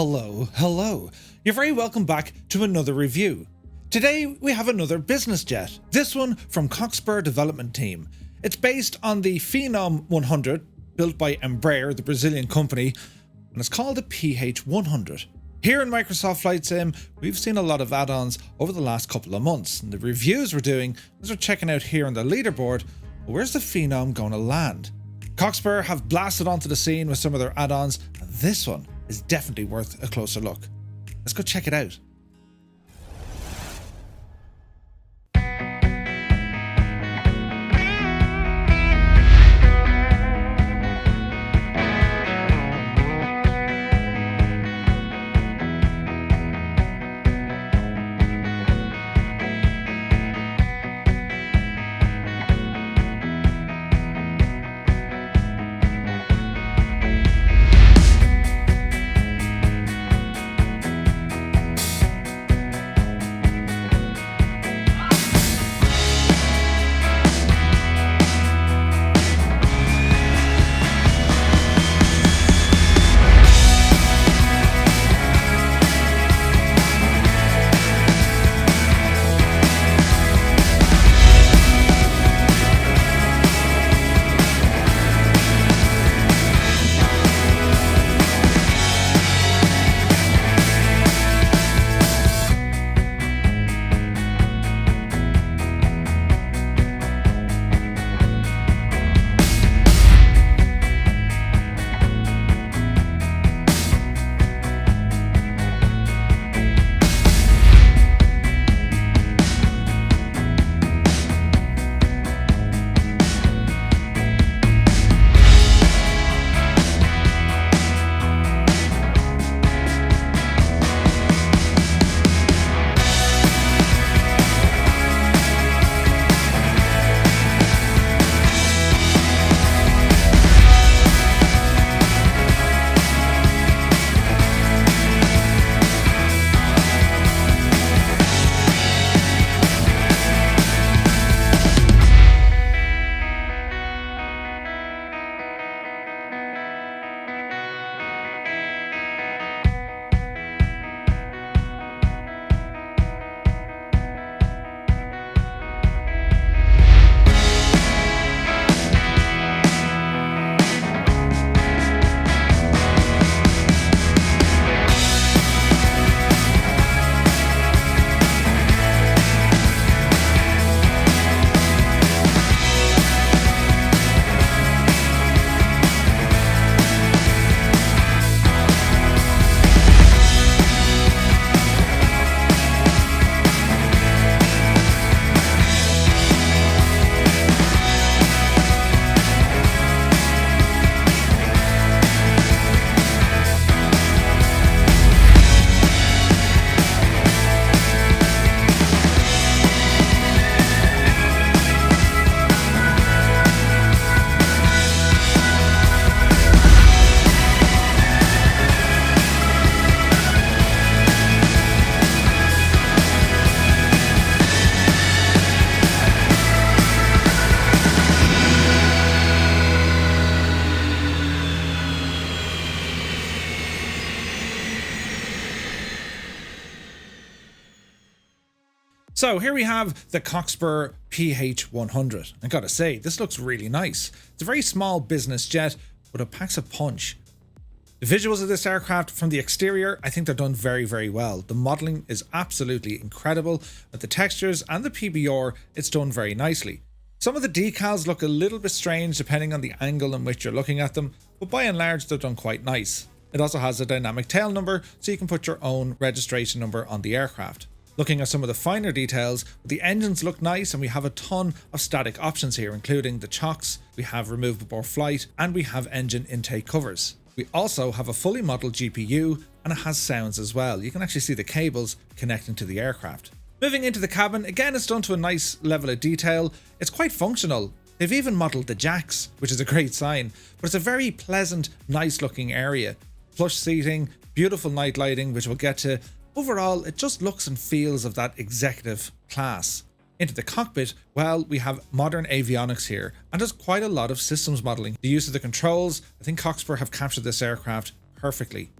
Hello. You're very welcome back to another review. Today we have another business jet, this one from Cockspur development team. It's based on the Phenom 100, built by Embraer, the Brazilian company, and it's called the PH100. Here in Microsoft Flight Sim, we've seen a lot of add-ons over the last couple of months, and the reviews we're doing, as we're checking out here on the leaderboard, where's the Phenom going to land? Cockspur have blasted onto the scene with some of their add-ons, and this one is definitely worth a closer look. Let's go check it out. So here we have the Cockspur PH100. I gotta say, this looks really nice. It's a very small business jet, but it packs a punch. The visuals of this aircraft from the exterior, I think they're done very well. The modelling is absolutely incredible. With the textures and the PBR, it's done very nicely. Some of the decals look a little bit strange depending on the angle in which you're looking at them, but by and large they're done quite nice. It also has a dynamic tail number, so you can put your own registration number on the aircraft. Looking at some of the finer details, the engines look nice and we have a ton of static options here, including the chocks, we have remove before flight, and we have engine intake covers. We also have a fully modelled GPU and it has sounds as well. You can actually see the cables connecting to the aircraft. Moving into the cabin, again it's done to a nice level of detail. It's quite functional. They've even modelled the jacks, which is a great sign, but it's a very pleasant, nice looking area. Plush seating, beautiful night lighting, which we'll get to. Overall, it just looks and feels of that executive class. Into the cockpit, well, we have modern avionics here, and there's quite a lot of systems modelling. The use of the controls, I think Cockspur have captured this aircraft perfectly.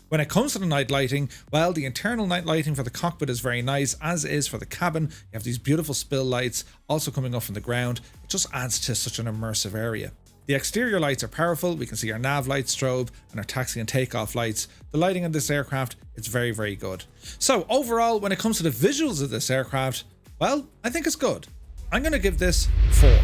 When it comes to the night lighting, well, the internal night lighting for the cockpit is very nice, as is for the cabin. You have these beautiful spill lights also coming up from the ground. It just adds to such an immersive area. The exterior lights are powerful. We can see our nav light strobe and our taxi and takeoff lights. The lighting on this aircraft, it's very, very good. So overall, when it comes to the visuals of this aircraft, well, I think it's good. I'm going to give this 4.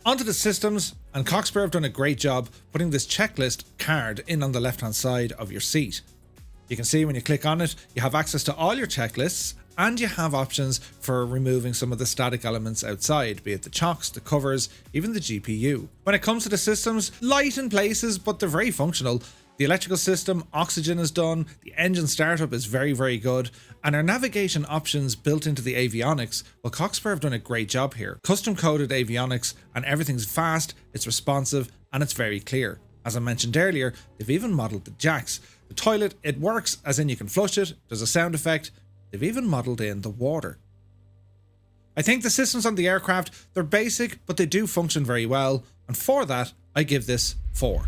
Onto the systems, and Cockspur have done a great job putting this checklist card in on the left hand side of your seat. You can see when you click on it, you have access to all your checklists, and you have options for removing some of the static elements outside, be it the chocks, the covers, even the GPU. When it comes to the systems, light in places, but they're very functional. The electrical system, oxygen is done, the engine startup is very, very good, and our navigation options built into the avionics, well, Cockspur have done a great job here. Custom coded avionics, and everything's fast, it's responsive, and it's very clear. As I mentioned earlier, they've even modelled the jacks. The toilet, it works, as in you can flush it, there's a sound effect. They've even modelled in the water. I think the systems on the aircraft, they're basic, but they do function very well, and for that, I give this 4.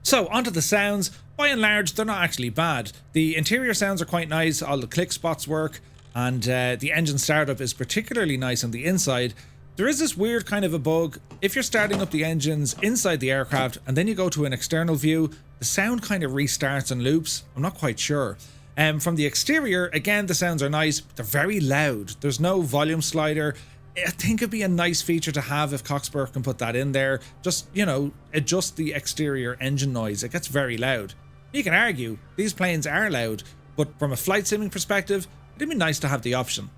So onto the sounds. By and large, they're not actually bad. The interior sounds are quite nice, all the click spots work, and the engine startup is particularly nice on the inside. There is this weird kind of a bug. If you're starting up the engines inside the aircraft and then you go to an external view, the sound kind of restarts and loops. I'm not quite sure. From the exterior, again, the sounds are nice, but they're very loud. There's no volume slider. I think it'd be a nice feature to have if Cockspur can put that in there. Just, you know, adjust the exterior engine noise. It gets very loud. You can argue these planes are loud, but from a flight simming perspective, it'd be nice to have the option.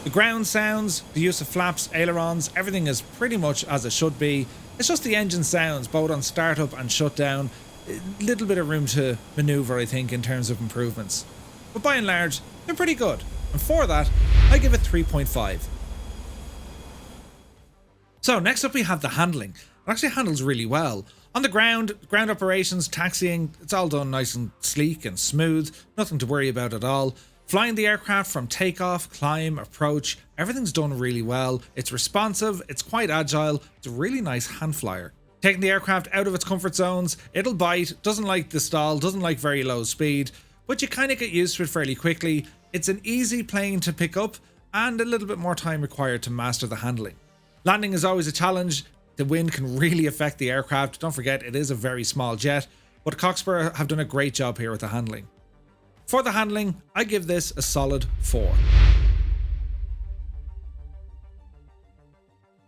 The ground sounds, the use of flaps, ailerons, everything is pretty much as it should be. It's just the engine sounds, both on startup and shutdown. A little bit of room to manoeuvre, I think, in terms of improvements. But by and large, they're pretty good. And for that, I give it 3.5. So next up we have the handling. It actually handles really well. On the ground operations, taxiing, it's all done nice and sleek and smooth. Nothing to worry about at all. Flying the aircraft from takeoff, climb, approach, everything's done really well. It's responsive, it's quite agile, it's a really nice hand flyer. Taking the aircraft out of its comfort zones, it'll bite, doesn't like the stall, doesn't like very low speed, but you kind of get used to it fairly quickly. It's an easy plane to pick up and a little bit more time required to master the handling. Landing is always a challenge. The wind can really affect the aircraft. Don't forget, it is a very small jet, but Cockspur have done a great job here with the handling. For the handling, I give this a solid 4.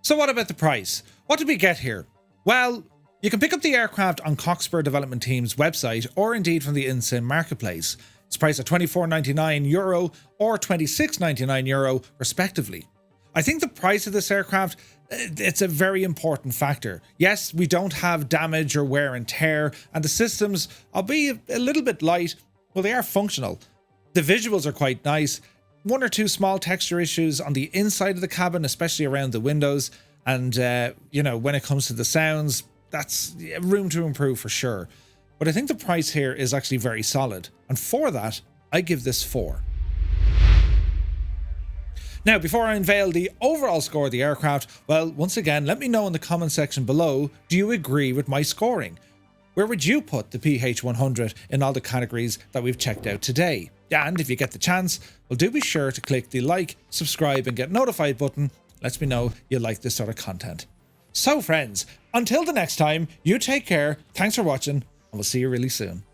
So what about the price? What did we get here? Well, you can pick up the aircraft on Cockspur development team's website or indeed from the in-sim marketplace. It's priced at €24.99 or €26.99 respectively. I think the price of this aircraft, it's a very important factor. Yes, we don't have damage or wear and tear, and the systems, albeit a little bit light, well, they are functional. The visuals are quite nice. One or two small texture issues on the inside of the cabin, especially around the windows. And, you know, when it comes to the sounds, that's room to improve for sure. but I think the price here is actually very solid, and for that, I give this 4. Now, before I unveil the overall score of the aircraft, well, once again, let me know in the comment section below, do you agree with my scoring? Where would you put the PH100 in all the categories that we've checked out today? And if you get the chance, well, do be sure to click the like, subscribe and get notified button. Lets me know you like this sort of content. So friends, until the next time, you take care, thanks for watching, and we'll see you really soon.